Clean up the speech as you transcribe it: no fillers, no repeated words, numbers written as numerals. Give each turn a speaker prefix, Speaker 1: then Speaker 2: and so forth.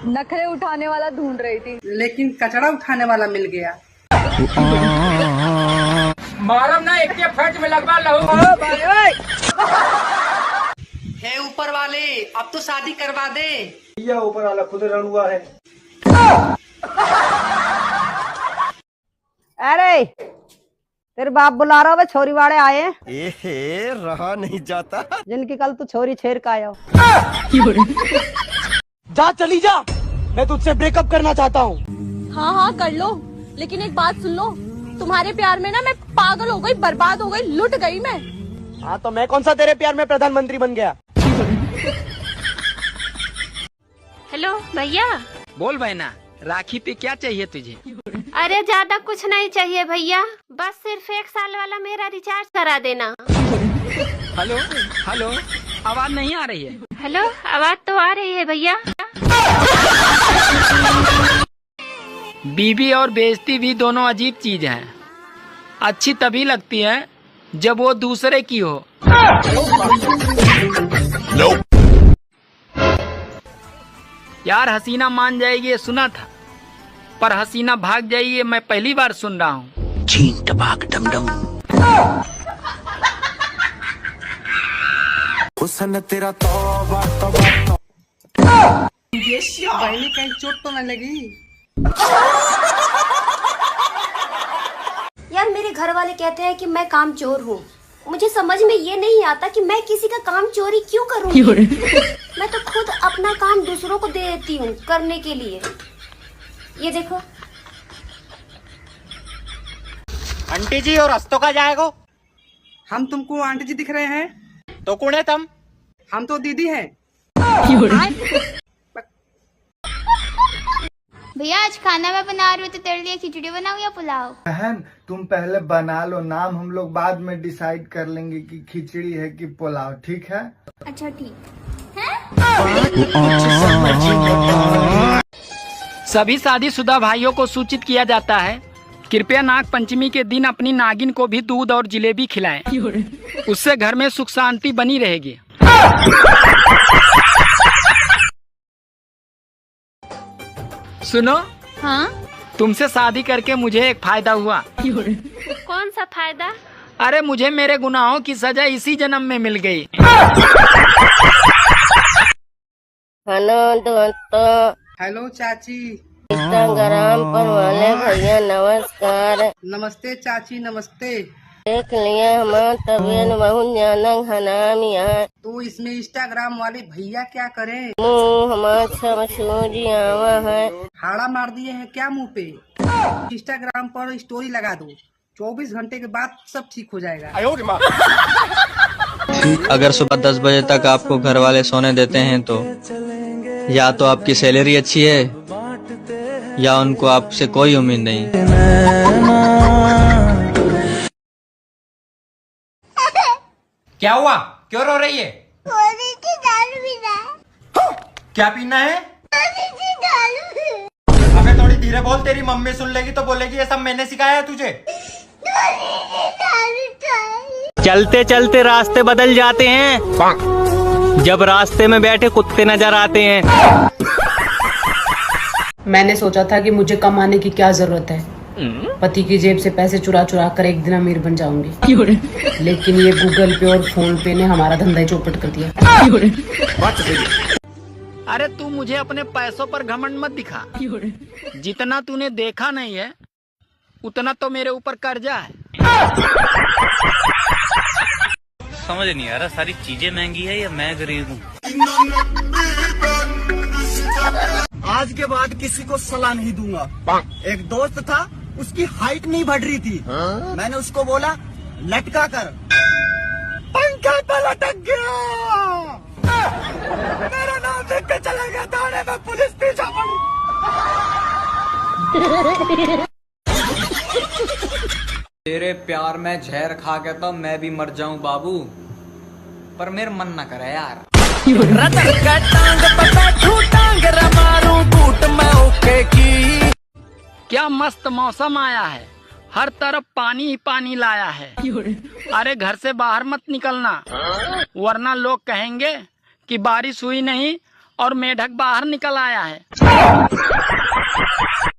Speaker 1: नखरे उठाने वाला ढूंढ रही थी,
Speaker 2: लेकिन कचरा उठाने वाला मिल गया।
Speaker 3: मारम ना एक के फट में लगवा लहू।
Speaker 2: हे ऊपर वाले, अब तो शादी करवा दे।
Speaker 4: भैया ऊपर वाला खुद रणुआ है।
Speaker 5: अरे तेरे बाप बुला रहा है, छोरी वाले आए हैं।
Speaker 6: एहे, रहा नहीं जाता।
Speaker 5: जिनकी कल तू छोरी छेड़ का आया।
Speaker 4: जा चली जा, मैं तुझसे ब्रेकअप करना चाहता हूँ।
Speaker 1: हाँ हाँ कर लो, लेकिन एक बात सुन लो, तुम्हारे प्यार में ना मैं पागल हो गई, बर्बाद हो गई, लुट गई मैं।
Speaker 4: हाँ तो मैं कौन सा तेरे प्यार में प्रधानमंत्री बन गया।
Speaker 7: हेलो भैया।
Speaker 3: बोल बहना, राखी पे क्या चाहिए तुझे?
Speaker 7: अरे ज्यादा कुछ नहीं चाहिए भैया, बस सिर्फ 1 साल वाला मेरा रिचार्ज करा देना।
Speaker 3: हेलो हेलो, आवाज नहीं आ रही है।
Speaker 7: हेलो, आवाज तो आ रही है भैया।
Speaker 3: बीवी और बेइज्जती भी दोनों अजीब चीज हैं। अच्छी तभी लगती है जब वो दूसरे की हो। यार हसीना मान जाएगी ये सुना था, पर हसीना भाग जाएगी ये मैं पहली बार सुन रहा हूँ।
Speaker 6: चीन टबाक डमडम। हुस्न तेरा तौबा तौबा।
Speaker 2: पहले कहीं चोट तो न लगी।
Speaker 8: यार मेरे घर वाले कहते हैं कि मैं काम चोर हूँ। मुझे समझ में ये नहीं आता कि मैं किसी का काम चोरी क्यों करूँगी। मैं तो खुद अपना काम दूसरों को दे देती हूँ करने के लिए। ये देखो।
Speaker 4: आंटी जी और रस्तों का जाएगो।
Speaker 2: हम तुमको आंटी जी दिख रहे हैं?
Speaker 4: तो कौन है तुम?
Speaker 2: हम तो दीदी हैं।
Speaker 9: भैया आज खाना मैं बना रही हूँ, तो तेरे लिए खिचड़ी बनाऊँ या पुलाव?
Speaker 10: बहन तुम पहले बना लो, नाम हम लोग बाद में डिसाइड कर लेंगे कि खिचड़ी है कि पुलाव, ठीक है?
Speaker 9: अच्छा ठीक
Speaker 3: सभी शादीशुदा भाइयों को सूचित किया जाता है, कृपया नाग पंचमी के दिन अपनी नागिन को भी दूध और जिलेबी खिलाएं। उससे घर में सुख शांति बनी रहेगी। सुनो।
Speaker 9: हाँ
Speaker 3: तुमसे शादी करके मुझे एक फायदा हुआ।
Speaker 7: कौन सा फायदा?
Speaker 3: अरे मुझे मेरे गुनाहों की सजा इसी जन्म में मिल गई।
Speaker 8: हेलो दोस्तों।
Speaker 2: हेलो चाची।
Speaker 8: इंस्टाग्राम पर वाले भैया नमस्कार।
Speaker 2: नमस्ते चाची, नमस्ते।
Speaker 8: देख लिया हमारा तबियत बहुत ज्यादा खराब है।
Speaker 2: तो इसमें इंस्टाग्राम वाले भैया क्या करें?
Speaker 8: मुँह हमारा सब सूजी आवा है।
Speaker 2: हाड़ा मार दिए हैं क्या मुंह पे? इंस्टाग्राम पर स्टोरी लगा दो, 24 घंटे के बाद सब ठीक हो जाएगा।
Speaker 11: अगर सुबह 10 बजे तक आपको घर वाले सोने देते हैं तो या तो आपकी सैलरी अच्छी है या उनको आपसे कोई उम्मीद नहीं।
Speaker 3: क्या हुआ, क्यों रो रही है?
Speaker 9: दारू पीना।
Speaker 4: क्या पीना है?
Speaker 9: दारू।
Speaker 4: अबे थोड़ी धीरे बोल, तेरी मम्मी सुन लेगी तो बोलेगी ये सब मैंने सिखाया है तुझे।
Speaker 12: चलते चलते रास्ते बदल जाते हैं, जब रास्ते में बैठे कुत्ते नजर आते हैं।
Speaker 13: मैंने सोचा था कि मुझे कमाने की क्या जरूरत है, पति की जेब से पैसे चुरा चुरा कर एक दिन अमीर बन जाऊंगी। लेकिन ये गूगल पे और फोन पे ने हमारा धंधा ही चौपट कर दिया।
Speaker 3: अरे तू मुझे अपने पैसों पर घमंड मत दिखा। जितना तूने देखा नहीं है उतना तो मेरे ऊपर कर्जा है।
Speaker 12: समझ नहीं आ रहा, सारी चीजें महंगी है या मैं गरीब हूँ।
Speaker 4: आज के बाद किसी को सलाह नहीं दूंगा। एक दोस्त था, उसकी हाइट नहीं बढ़ रही थी। मैंने उसको बोला लटका कर, पंखे पे लटक गया। मेरा नाम देख के चला गया थाने में, पुलिस पीछा पड़ी।
Speaker 12: तेरे प्यार में जहर खा के तो मैं भी मर जाऊं बाबू, पर मेरा मन ना करे यार।
Speaker 3: क्या मस्त मौसम आया है, हर तरफ पानी ही पानी लाया है। अरे घर से बाहर मत निकलना, वरना लोग कहेंगे कि बारिश हुई नहीं और मेढक बाहर निकल आया है।